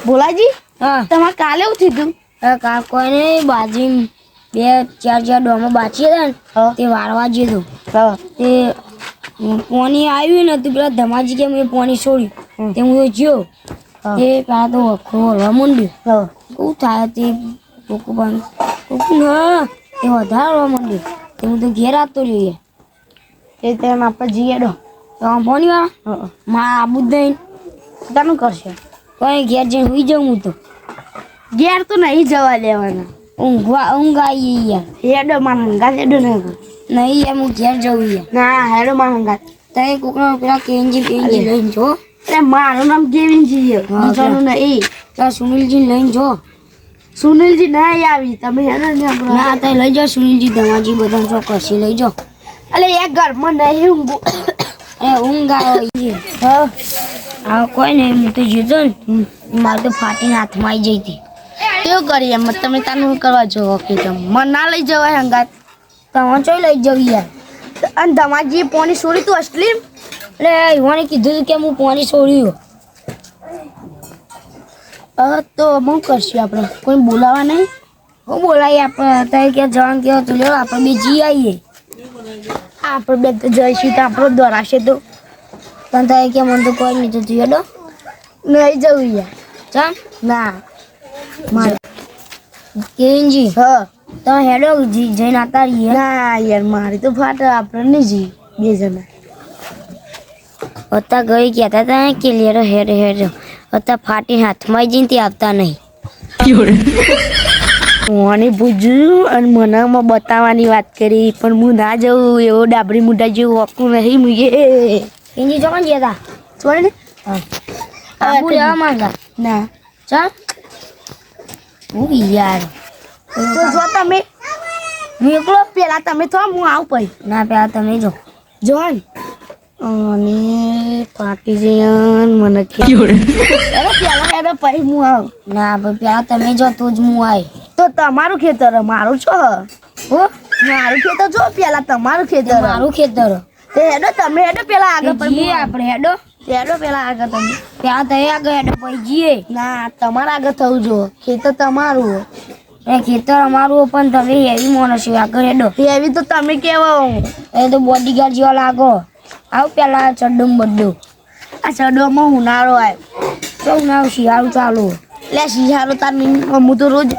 ભોલાજી હા તમારે કાલે એવું થયું કા કોઈને બાજી બે ચાર ડોમો બાચી હતા ને તે વાળવા જતો તે પાણી આવ્યું ને તો પેલા ધમાજી કે મેં પાણી છોડ્યું તે હું જ્યો તે પેલા તો વખરો હળવા માંડ્યું શું થાય તે કોકું પાણી કોકું ના તે વધારે હળવા માંડ્યું તે હું તો ઘેર આવતો જોઈએ એ તેમ આપણે જઈએ ડો તો પાણી વાળા મારા આબુ જ નહીં તાનું કરશે કોઈ ઘેર જઈને સુઈ જાઉં હું તો ઘેર તો નહીં જવા દેવાના ઊંઘ આવી યાર હેડો મારા હંગાત હેડો ને નહીં એમ હું ઘેર જવું યાર ના હેડો મારા હંગાત તમે કોકનો પેલા કેન્જી લઈને જો એટલે મારું નામ કેવિનજી છે બીજાનું નહીં ત્યાં સુનિલજી લઈને જો સુનિલજી નહીં આવી તમે હેડો ને આપણે ના તમે લઈ જાઓ સુનિલજી ધમાજી બધા ચોક્કસી લઈ જાઓ અલે એક ઘરમાં નહીં ઊંઘું ઊંઘ આવે હા કોઈ નહીં હું તો જીતો ને મારે તો ફાટીને હાથમાં આવી જઈ હતી કેવું કરીએ એમ તમે તાનું કરવા જો કે મને ના લઈ જવાય હંગાત તમે ચોઈ લઈ જાવ યાર અને ધમાજીએ પોણી છોડી તું અસલી એટલે એવાને કીધું હતું કે હું પાણી છોડ્યું તો શું કરશું આપણે કોઈ બોલાવા નહીં હું બોલાવી આપણે અત્યારે ક્યાં જવાનું કેવું તું લેવો આપણે બે જી આવીએ આપણે બે તો જઈશું તો આપણો દોરાશે તો પણ થાય કે મને તો કોઈ નહીં થતું હેડો નહીં જવું યાર ચાલ ના મારે કેનજી હા તમે હેડો જઈને આવતા રહીએ ના યાર મારી તો ફાટે આપણે નહીં જઈએ બે જણા અત્યારે ગઈ કહેતા હતા કે લેરો હેડો હેડો અત્યારે ફાટીને હાથમાં જઈને તે આવતા નહીં મને પૂછ્યું અને મનામાં બતાવવાની વાત કરી પણ હું ના જવું એવો ડાબરી મોઢા જેવું હોકું નહીં મુએ કેનજી જો કોણ ગયા હતા છોડ ને આબુ લેવા માંગા ના ચાલ હું યાર તો જો તમે હું એકલો પેલા તમે થો હું આવું પછી ના પેલા તમે જો જો ને અને પાટી જઈને મને પેલા હેડો પછી હું આવું ના ભાઈ પેલા તમે જો તો જ હું આય તો તમારું ખેતર મારું છો હો મારું ખેતર જો પેલા તમારું ખેતર મારું ખેતર તે હેડો તમે હેડો પેલા આગળ પછી જઈએ આપણે હેડો હેડો પેલા આગળ તમે પેલા તો આગળ હેડો પછી જઈએ ના તમારા આગળ થવું જો ખેતર તમારું એ ખેતર અમારું પણ તમે હેવી માણસ છો આગળ હેડો એવી તો તમે કેવો એ તો બોડીગાર્ડ જેવા લાગો આવ પેલા ચડ્ડું બડ્ડું આ ચડવામાં ઉનાળો આવ્યો તો ના શિયાળું ચાલુ એટલે શિયાળો તાર હું તો રોજ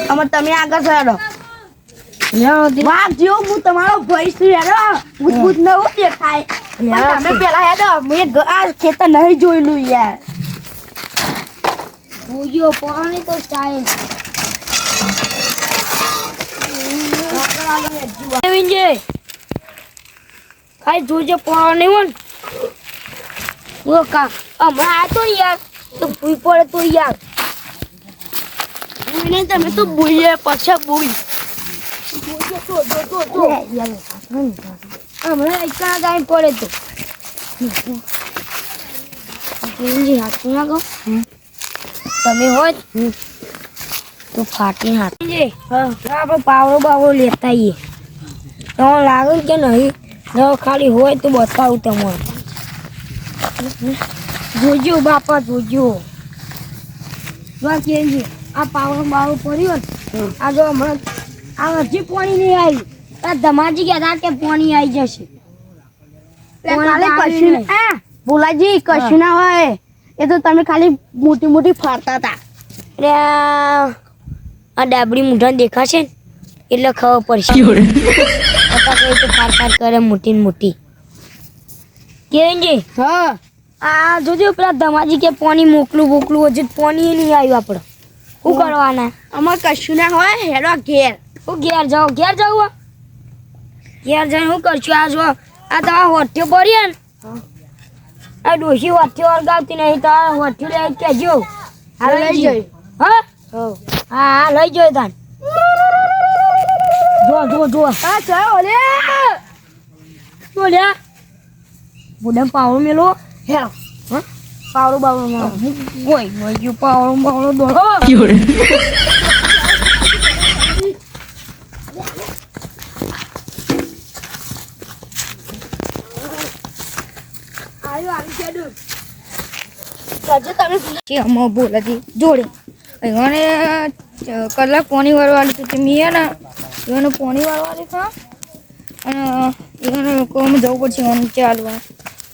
અમે તમે આગળ હેડો વાહ જો હું તમારો ભાઈ છું હેડો ભૂત ન હું દેખાય પણ તમે પેલા હેડો મેં આ ખેતર નહીં જોયેલું યાર પૂજો પાણી તો ચાલે વિંજે કાઈ જોજે પાણી વન ઓ કા હમણાં આ તો યાર તો ભૂઈ પડે તો યાર એને તમે તો બોલીએ પછી બોલી હમણાં એકલા ગાય પડે તો વિંજે હાથ ના કહો તમે હોય તો ફાટી હાથ આપણે પાવડો બાવડો લેતા આવીએ તમને લાગે કે નહીં જો ખાલી હોય તો બતાવું તમારે જોજો બાપા જોજો કેજી આ પાવડો બાવડો પડ્યો ને આ જો હમણાં આ હજી પાણી નહીં આવ્યું આ ધમાજી કહેતા કે પાણી આવી જશે કાલે કશું ના ભોલાજી કશું ના હોય એ તો તમે ખાલી મોટી મોટી ફરતા હતા એટલે આ ડાબડી મૂઢા દેખાશે ને એટલે ખબર પડશે તો ફાર ફાર કરે મોટી ને મોટી કેજી હા આ જોજો પેલા ધમાજી કે પાણી મોકલું હજુ પાણી નહીં આવ્યું આપણે શું કરવાના અમાર કશું ના હોય હેડો ઘેર હું ઘેર જાઉં ઘેર જઈને શું કરશું આ જો આ તમારા હોઠ્યો પડ્યા ને આ ડોશી હોઠ્યો વળગાવતી નહીં તો આ હોઠ્યો લઈ કહેજો હા લઈ જઈ હા હા લઈ જજો તાન જો હા ચાલો ઓલે બોલ્યા બુડમ પાવડો મેલો હેડો હા પાવડો બાવડો ઓય ગયો પાવડો દોડો કરજો તમે કે અમે બોલાજી જોડે એને કલાક પોણી વાળવાની તો મેં ને એને પોણી વાળવાની હતા અને એને કોમ જવું પડશે એને ચાલવા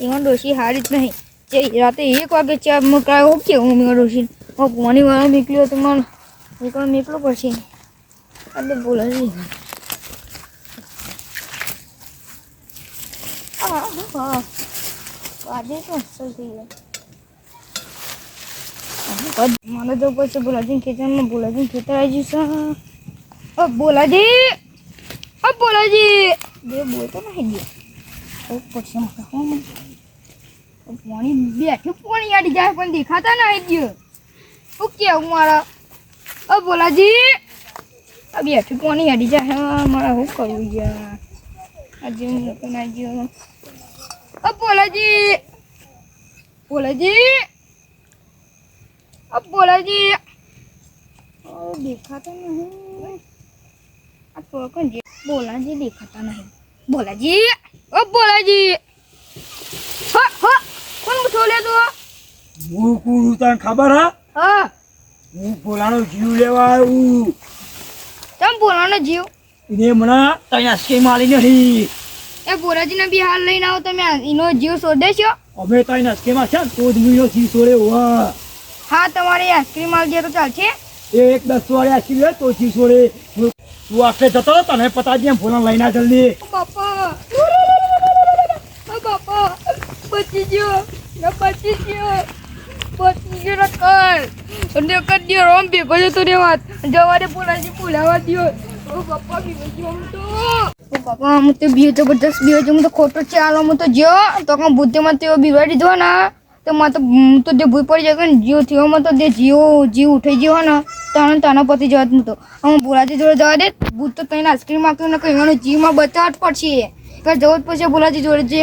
એને ડોશી હારી જ નહીં જે રાતે 1 વાગે ચા મકાયો કેવું મેં ડોશી પોણી વાળવા નીકળ્યો તો મને નીકળવું પડશે એટલે બોલાજી હા આજે તો અસર થઈ ગયા મને તો પછી બોલાજી ખેતરમાં બોલાજી ખેતર આવી જશે બોલાજી બે બોલતો નહીં દે પછી પાણી બેઠું પાણી આડી જાય પણ દેખાતા નહીં ગયો શું કેવું મારા બોલાજી બેઠું પાણી આડી જાય મારા શું કરવું યાર આજે હું આવી ગયો બોલાજી દેખાતા નહીં આ કોણ જે બોલાજી દેખાતા નહીં બોલાજી કોણ બોલે તું હું કોણ તને ખબર હા હું બોલાનો જીવ લેવા આવ્યું તમ બોલાનો જીવ એને મને તને સ્કીમ આલી નહીં એ બોલાજીને બી હાલ લઈને આવો તમે એનો જીવ શોધે છો અમે તને સ્કીમમાં છે તો જ મીનો જીવ છોડે હોવા હા તમારે આઈસ્ક્રીમ આવજે તો ચાલશે એક 10 વાળી આઈસ્ક્રીમ લે તો જીવ છોડે તું આખે જતો રહો તને પતા જેમ ફોન લઈને આ જલ્દી બાપા બચી ગયો અને કર દિયો રોમ ભેગો જતો રેવાત જવારે બોલાજી બોલાવા દિયો બાપા બીજો હું તો બાપા હું તો બીજો જબરદસ્ત બીજો હું તો ખોટો ચાલો હું તો જો તો કાં બુદ્ધિમાં તેઓ બીવાડી દીધો ને તો માં તો જે ભૂઈ પડી જાય ને જીવ થયો માં તો જે જીવ ઉઠી ગયો ને તાના પતિ જવાત નતો હું બોલાજી જોડે જવા દે ભૂત તો તને આઈસ્ક્રીમ આપ્યું ને કઈ જીવમાં બચાવવા જ પડશે કે જવું જ પડશે બોલાજી જોડે જે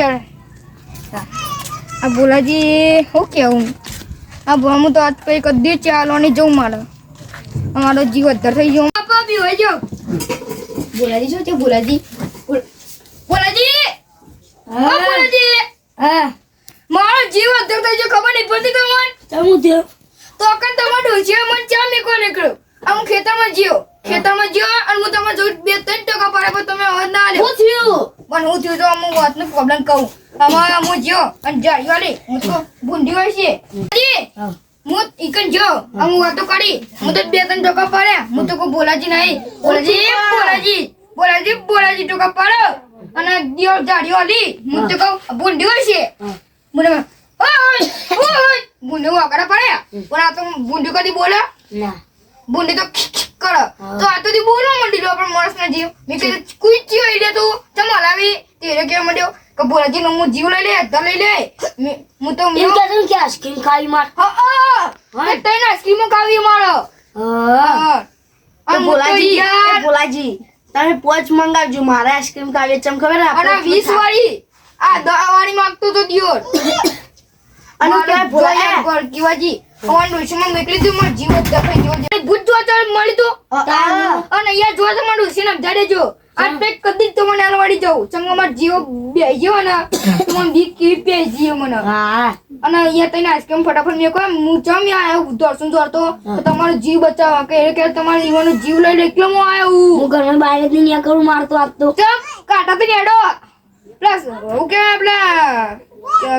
આ બોલાજી શું કેવું આ હું તો આજ કઈ કદી ચાલો નહીં જવું મારો જીવ અધર થઈ ગયો બાપા બી હોય જો બોલાજી શું છે બોલાજી હા મારો જીવ અધર થઈ ગયો ખબર નહીં પડતી તમને ચમું થયો તો કન તમારો ડોશીએ મને ચા મેકો નીકળ્યો આ હું ખેતરમાં જ્યો અને હું તમને જો 2-3 ટકા પાડે પણ તમે અવાજ ના આલ્યો શું થયું પણ હું થયું તો હું વાતનો પ્રોબ્લેમ કહું આમાં હું જ્યો અને જાળી વાળી હું તો ભૂંડી હોય છે હું ઈકન જો હું વાતો કરી હું તો 2-3 ટકા પાડ્યા હું તો કોઈ બોલાજી નહીં બોલાજી ટકા પાડો અને દિયો જાળી વાળી હું તો કહું ભૂંડી હોય છે મને ભૂંડી વાકડા પાડ્યા પણ આ તો ભૂંડી કદી બોલે ના ભૂંડી તો કરો તો આ તો બોલવા માંડી લો પણ માણસ ના જીવ મેં કીધું કોઈ ચીયો ઈડે તું ચમ હલાવી તેરે કેવા માંડ્યો કે બોલાજી નો હું જીવ લઈ લે ધર લઈ લે હું તો એમ કે તું કે આઈસ્ક્રીમ ખાવી માર હા તઈ ના આઈસ્ક્રીમ ખાવી મારો હા બોલાજી તમે પોચ મંગાવજો મારે આઈસ્ક્રીમ ખાવી ચમ ખબર અને 20 વાળી આ 10 વાળી માંગતો તો દિયો અને કે બોલાજી કિવાજી ઓન ડોશીમાં મેકલી તું માર જીવ દખાઈ જો ભૂત જો ચાલ મળી તો અને યાર જો તો માર ડોશીને સમજાડે જો આ પેક કદી તો મને આલવાડી જાવ ચંગો માર જીવ બેહી ગયો ને તો મને બીક કી બેહી ગયો મને હા અને યાર તઈને આઈસ્ક્રીમ ફટાફટ મેકો હું ચમ આયો દર્શન દોરતો તો તમારો જીવ બચાવવા કે તમારો ઈવાનો જીવ લઈ લે એટલે હું આયો હું ઘરમાં બહાર જ નહીં કરું મારતો આપતો ચમ કાટા તો નેડો પ્લસ ઓકે આપલા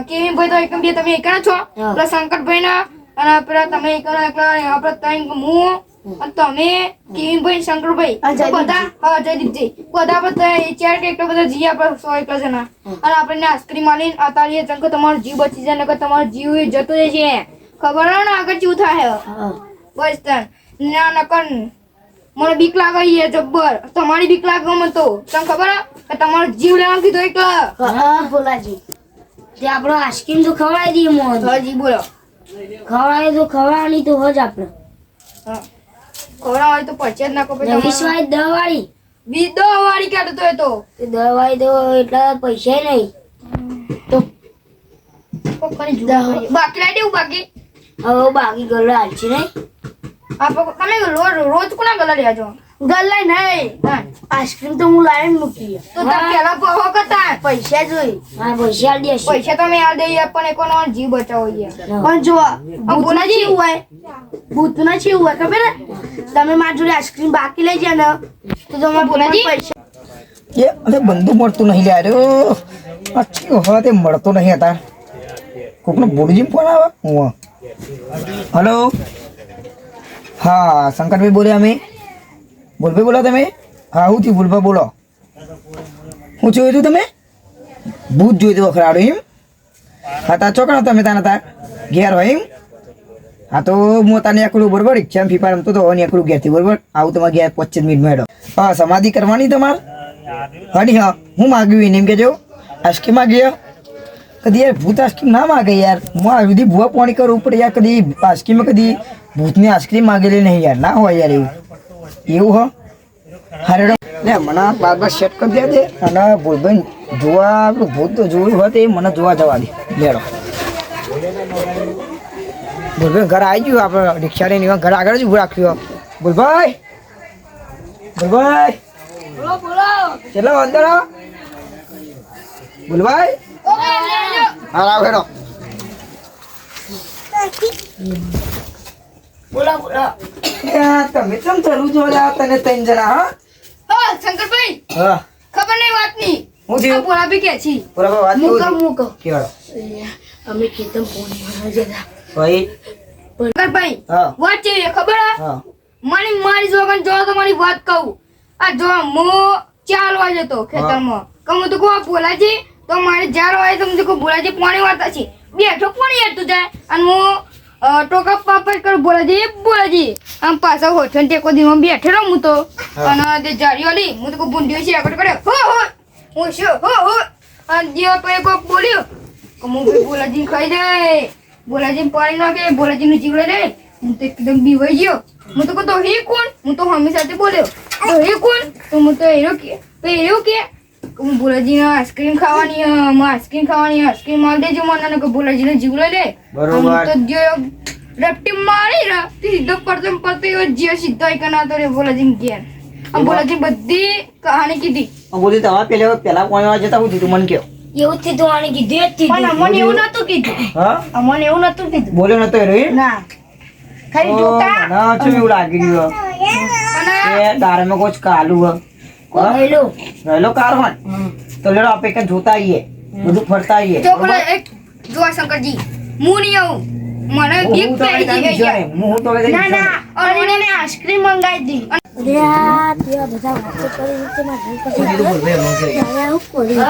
કેવી ભાઈ તો એકમ બે તમે એકના છો પ્લસ શંકરભાઈ ના અને પેલા તમે એકલા આપણે ત્રણ હું અને તમે કેવીનભાઈ શંકરભાઈ બધા હા જયદીપજી બધા ચાર કે એટલા બધા જી આપણે 100 એકલા જણા અને આપણે આઈસ્ક્રીમ આલીને અતારીએ ચંકો તમારો જીવ બચી જાય નકર તમારો જીવ જતો રહેશે ખબર ને આગળ શું થાય બસ તન ના નકર મને બીક લાગે છે જબ્બર તમારી બીક લાગે મને તો તમને ખબર કે તમારો જીવ લેવા કીધો એકલા હા બોલાજી તે આપણો આઈસ્ક્રીમ તો ખવડાવી દઈએ મોહન હાજી બોલો ખવડાવી તો ખવડાવવાની તો હોજ આપણે હા ખવડાવવાની તો પડશે જ નાખો પછી 20 વાળી 10 વાળી 10 વાળી કાઢતો હોય તો 10 વાળી તો એટલા પૈસા નહીં તો પપ્પાની જુદા બાકી લાઈ દેવું બાકી હવે બાકી ગલ્લો હાલશે નહીં તમે રોજ કોના ગલા રહ્યા છો ગલ્લે નહીં આઈસ્ક્રીમ તો હું લાવીને મૂકી તો તમે પેલા પહો કરતા પૈસા જોઈ હા પૈસા આલ દેશે પૈસા તમે આ દઈએ પણ એકોનો જીવ બચાવો પણ જો ભૂતના જીવ હોય ભૂતના જીવ હોય ખબર ને તમે મારી જોડે આઈસ્ક્રીમ બાકી લઈ જાય ને તો તમે ભૂતના પૈસા એ અરે બંદૂક મળતું નહીં લ્યા રહ્યો અચ્છી હવે તે મળતો નહીં હતા કોકનો બોડીજી ફોન આવે હું હલો હા શંકરભાઈ બોલ્યા અમે બોલભાઈ બોલો તમે હા હું થયું બોલભાઈ બોલો હું જોયું હતું તમે ભૂત જોયું હતું અખરાડું એમ હા તા ચોકણો તમે તાના તાર ઘેર હોય એમ હા તો હું તને એકડું બરોબર રિક્ષા ફીફા રમતો તો એકડું ઘેરથી બરોબર આવું તમારે ઘેર 25 મિનિટમાં હેડો હા સમાધિ કરવાની તમારે હડી હા હું માગ્યું એને એમ કહેજો આઈસ્ક્રીમ માગ્યો કદી યાર ભૂત આઈસ્ક્રીમ ના માગે યાર હું આ સુધી ભૂવા પાણી કરવું પડે યાર કદી આઈસ્ક્રીમ કદી ભૂતની આઈસ્ક્રીમ માગેલી નહીં યાર ના હોય યાર એવું હો હારે લે મને બાર સેટ કરી દે દે અને ભૂલભાઈ જોવા આપણું ભૂત તો જોયું હોય તો એ મને જોવા જવા દે લેડો ભૂલભાઈ ઘર આવી ગયું આપણે રિક્ષા લઈને ઘર આગળ જ ઊભું રાખ્યું ભૂલભાઈ ભૂલભાઈ બોલો બોલો ચલો અંદર આવો ભૂલભાઈ હા રાવ હેડો બોલો બોલો તમે કેમ ચલું જો તને 3 જણા હા હા શંકરભાઈ હા ખબર નહીં વાતની હું થયું બોલા બી કે છી બરાબર વાત મૂકો કેવાડો અમે ખેતમ પોણી વાળા જતા ભાઈ શંકરભાઈ હા વાત છે ખબર હા મારી જોગન જો તમારી વાત કહું આ જો મો ચાલવા જતો ખેતરમાં કમ તો કો બોલાજી તો મારે જાર હોય તો મને કો બોલાજી પાણી વાતા છે બેઠો પાણી હેતું જાય અને મો ટોકા પાપડ કર બોલાજી આમ પાછા હોઠન ટેકો દીમાં બેઠેલો હું તો અને તે જારી વાલી હું તો કો બુંડીઓ છે આગળ કરે હો હું શું હો અને જે પે કો બોલ્યો કે હું બોલાજી ખાઈ જાય બોલાજી પાણી નાખે બોલાજી નું જીવડે રે હું તો એકદમ બીવાઈ ગયો હું તો કહો હે કોણ હું તો હમી સાથે બોલ્યો તો હે કોણ તો હું તો એરો કે હું બોલાજી આઈસ્ક્રીમ ખાવાની આઈસ્ક્રીમ માલ દેજો મને કે બોલાજી ને જીવ લઈ લે બરોબર તો જો રપટી મારી રે સીધો પડતો એવો જીવ સીધો એક ના તો રે બોલાજી ઘેર આ બોલાજી બધી કહાની કીધી બોલી તો પેલા કોણ જતા હું તું મને કયો એવું થી તો આને કીધું જ થી પણ અમને એવું નતું કીધું હા અમને એવું નતું કીધું બોલ્યો નતો એ રહી ના ખાલી જોતા ના ચો એવું લાગી ગયું અને એ દારમાં કોચ કાલુ હેલો હેલો કારવન તો લેડો આપે કે જોતા આવીએ બધું ફરતા આવીએ જો બોલે એક જો શંકરજી હું નહીં આવું મને બીક પેઈ ગઈ હું તો ના ના અરે ને આઈસ્ક્રીમ મંગાઈ દી અરે આ તેવા બધા વાતો કરી રીતે માં ભૂલ પછી અરે હું કોલી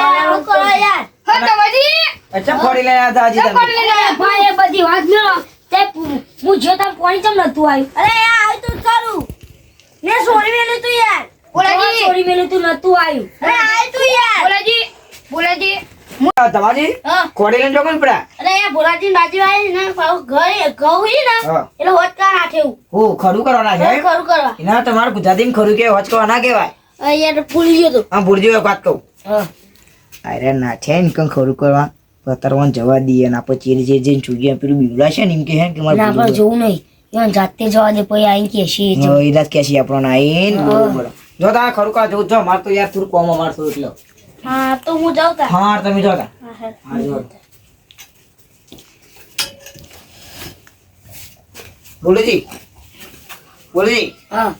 અરે હું કરો યાર હા તમારી અચ્છા ફોડી લઈને આતા આજે તમે ભાઈ એ બધી વાત ન તે હું જો તમ પાણી ચમ નતું આવ્યું અરે યાર આવી તો કરું ને છોડી મેલે તું યાર બોલાજી છોડી મેલે તું નતું આવ્યું અરે આય તું યાર બોલાજી તમારી હા ખોડી લઈને જોગન પડ્યા અરે યાર બોલાજી બાજુ આવી ને પાઉ ઘરે ઘઉં હી ને હા એટલે હોત કા નાખ્યું હું ખરું કરવાના છે ખરું કરવા એના તમારે ગુજરાતીમાં ખરું કે હોચ કરવા ના કહેવાય અરે યાર ભૂલી ગયો તો હા ભૂલજો એક વાત કહું હા અરે ના છે ને કંઈ ખરું કરવા પતરવાન જવા દઈએ ને આપણે ચીરી જે જઈને ચૂગ્યા પેલું બીવડા છે ને એમ કે હે કે મારે ના પણ જોવું નહીં યાર જાતે જવા દે પછી આઈ કે છે ઈરાજ કે છે આપણો ના આઈને બરોબર જો તા ખરું કા જો જો માર તો યાર થોડું કોમ માર થોડું એટલે હા તો હું જાઉં તા હા તમે જો તા હા હા જો બોલુજી હા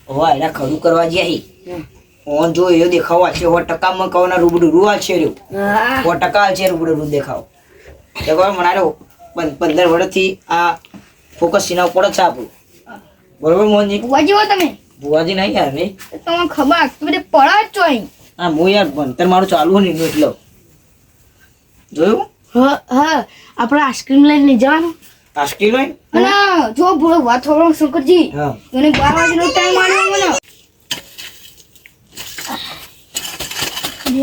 ઓવા એના ખરું કરવા જ્યાં ઓન જો એ દેખાવા છે 100% માં કવના રૂબડું રૂવા છે રહ્યું હા 100% છે રૂબડું દેખાવ દેખો મનારો 15 વર્ષથી આ ફોકસ સીના ઉપર જ છે આપણું બરોબર મોહનજી બુવાજી હો તમે બુવાજી નહીં યાર ને તમને ખબર બધે પડા જ છો અહીં હા હું યાર ભણતર મારું ચાલુ હોય ને એટલે જોયું હા આપણે આઈસ્ક્રીમ લઈને જવાનું આસ્કી લઈ અને જો ભૂલો વાત થોડો શંકરજી હા એને 12 વાગ્યાનો ટાઈમ આવ્યો મને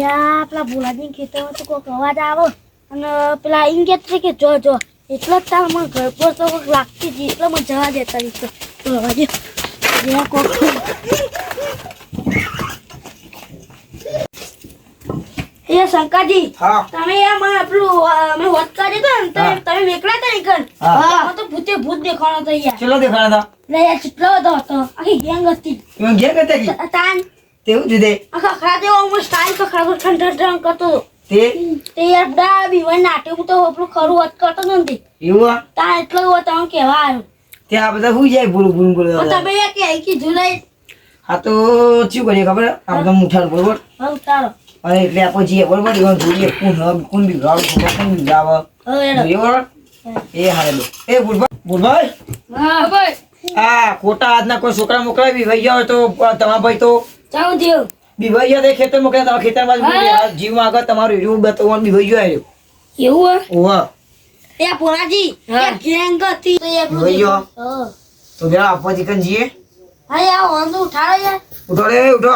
યા પેલા બોલાજી ખેતરમાં તો કોઈક અવાજ આવો અને પેલા એમ કે છે કે જો એટલો જ તાર મને ઘર પર તો કોઈક લાગતી હતી એટલે મને જવા દેતા હતી તો અવાજ યા કોક એ એ શંકરજી હા તમે યાર મને આપણું અમે વાત કરી તો ને હા. તમે મેકલા હતા નીકળ હા. હા તો ભૂત દેખાણો તો યાર ચલો દેખાણા લે યાર કેટલો બધો હતો આખી ગેંગ હતી હતા એમ ઘેર કરતા કી તાન તેવું જ દે આખા ખરા દેવો હું સ્ટાઇલ તો ખરા ઠંડ કરતો હતો. તે તે યાર બડા બીવાય નાટક તો આપણું ખરું વાત કરતો નથી એવું આ? તા એટલો એવો તમે કેવા આવ્યો તે આ બધા હુઈ જાય બોલું બોલું બોલું પણ તમે યાર કે કીધું નહીં હા તો શું કરીએ ખબર આ બધા મુઠાર બરોબર હવે ઉતારો અને એટલે આપણે જઈએ બરોબર એમાં જોઈએ કોણ બિગડાવે કોણ બિગડાવે હવે એનો જોઈએ બરોબર એ હારે લો એ ભૂલભાઈ હા ભાઈ આ ખોટા આજના કોઈ છોકરા મોકલા બીવાઈ ગયા હોય તો તમારા ભાઈ તો જાઉં થયું બીવાઈ ગયા તો ખેતર મોકલ્યા તમારા ખેતરમાં જીવ આગળ તમારું હીરું બતાવવાનું બીવાઈ ગયો આવ્યો એવું ઓવા એ પોરાજી એ ગેંગ હતી તો એ બીવાઈ ગયો હા તો જરા આપવા ચિકન જઈએ હા યાર વાંધો ઉઠાડો યાર ઉઠો રે ઉઠો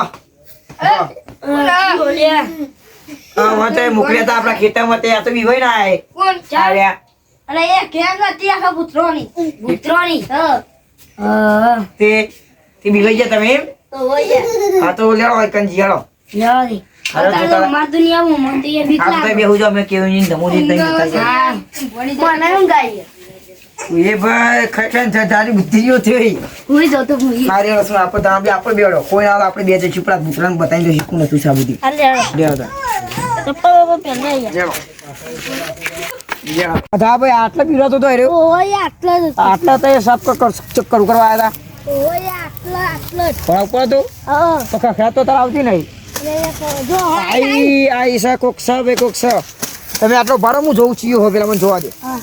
બોલ્યા હા વાંચે મોકલ્યા હતા આપણા ખેતરમાં તે આ તો બીવાઈ ના આય કોણ આવ્યા અરે એ ગેંગ હતી આખા પુત્રોની હા તે બીવાઈ ગયા તમે એમ તો હોય હા તો લેવો કંજી હાલો યાર લે હાલો તો તારા- માર દુનિયામાં મન તો એ બીક આ તો લાગે બેહુ જાવ મેં કેવું નહીં ધમોજી તઈ જતા રહ્યા. મને એમ ગાય એ ભાઈ ખરેખર તારી બુદ્ધિ જો થઈ હું જતો હું મારી રસમ આપણે તો આપણે બેડો કોઈ ના આવે આપણે બે જઈશું પેલા દુસરાને બતાવી દઈશું કોણ હતું સાબુદી અરે બેહો તો તો પાપા પહેલા યાર હા ભાઈ આટલા પીરાતો તો રહ્યો ઓય આટલા જ આટલા તો એ સાફ ચક્કર કરવા આવ્યા ઓય આટલા હતા પણ ઉપર તો હા તો ખખડા તો તાર આવતી નહીં જો આઈ આઈ સા કોક સા બે કોક સા તમે આટલો ભાડો હું જોઉં છું હો પેલા મને જોવા દે હા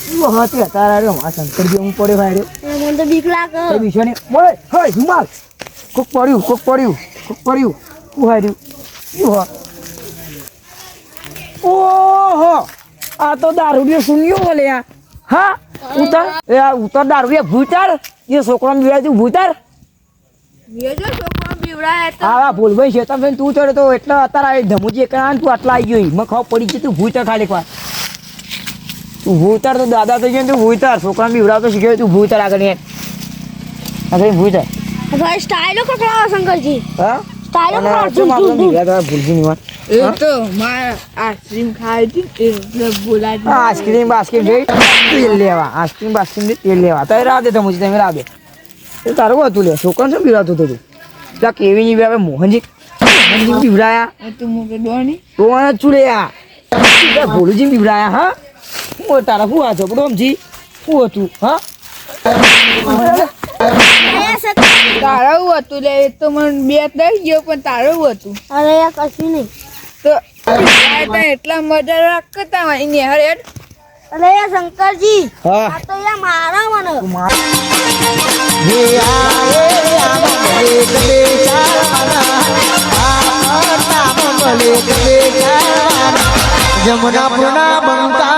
શું હતી તારા રહ્યો મા શંકરજી હું પડે ભાઈ રહ્યો મને તો બીક લાગે એ વિશ્વની બોય હય હિમાલ કોક પડ્યું શું હાર્યું શું હો ઓહો આ તો દારૂડિયો સુન્યો બોલ્યા હા ઉતર એ આ ઉતર દારૂડિયા ભૂતાર એ છોકરાને બીવાય ભૂતાર હા ભૂલભાઈ છે તમે તું ચડે તો એટલે અત્યારે ધમુજી કાન તું આટલા આવી ગયો મને ખબર પડી છે તું ભૂતાર ખાલી વાર તું ભૂતાર તો દાદા થઈ ગયો તું ભૂતાર છોકરાને બીવડાવતો શીખ્યો તું ભૂતાર આગળ અરે ભૂતાર ભાઈ સ્ટાઇલો કકડાવો શંકરજી હા સ્ટાઇલો અને કકડાવો ચમ આપણે બીવડાવતા ભૂલજીની વાત એ તો મારા આઈસ્ક્રીમ ખાઈ હતી એટલે બોલાવી આઈસ્ક્રીમ બાસ્ક્રીમ જોઈ તેલ લેવા આઈસ્ક્રીમ બાસ્ક્રીમ તેલ લેવા તો રાહ દે ધમુજી તમે રાહ દે એ તારું હતું લે છોકરાને શું બીવડાવતો હતો તું ત્યાં કેવી ની બીવડાવે મોહનજી બીવડાયા તું મૂકે દોની તો આને ચૂલ્યા ભોલુજી બીવડાયા હા હું તારા શું આ ઝપડો સમજી શું હતું હા તારું હતું લે એ તો મને બે દઈ ગયો પણ તારું હતું અરે યાર કશું નહીં તો એટલા મજા રાખતા હોય એની હરે અરે યાર શંકરજી હા આ તો યાર મારા મને જમના પૂર્ણા બંકા